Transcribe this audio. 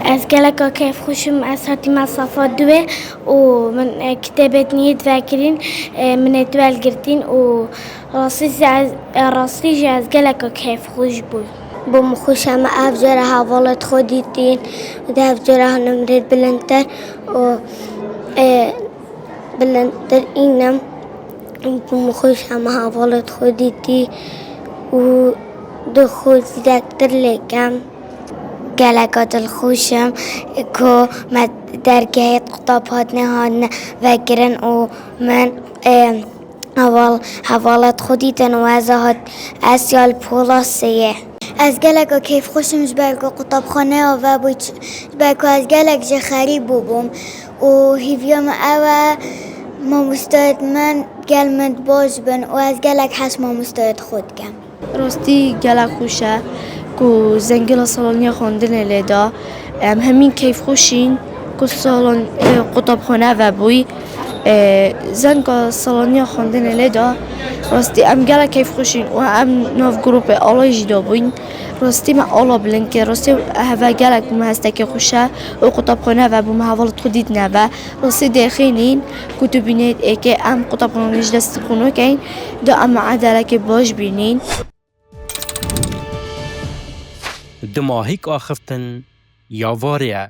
از گلک کیف خوشم از هاتی مسافت دوه و من کتابت نیت فکرین من اتوال گرتین و راستی از گلک کیف خوش بود. بوم خوشم افجاره حوالت خودیتین و ده افجاره نمرد بلندتر و بلندتر اینم بوم خوشم حوالت خودیتی و دو خود زیادتر لکم. گلکات الخوشم که من درگاه قطابات نهان وگرن و من حوالت خودیتن و ازهات اسیال پولاسیه. از گلک کیف خوشم جبرک قطاب خانه و بود جبرک از گلک جخری بوم و هیویم اوه ما مستعد من گلمت باش بن و از گلک حس ما مستعد خود کم. راستی گلک خوشه که زنگل سالانیا خواندن لیدا همین کیف خوشین که سالن قطاب خانه و بوی زنگ سالانیا خواندن لیدا راستی گلک کیف خوشین و ناف گروپ آلای جدا بوین راستی ما آلا بلند که راستی هوا گلک مهسته خوشه و قطاب خانه و بوم حوالت خودید نه و راستی دخینین کتب بینید که قطاب خانه نجدست خونو کین دا عدله که باش بینین دماهیک آخفتن یا واریا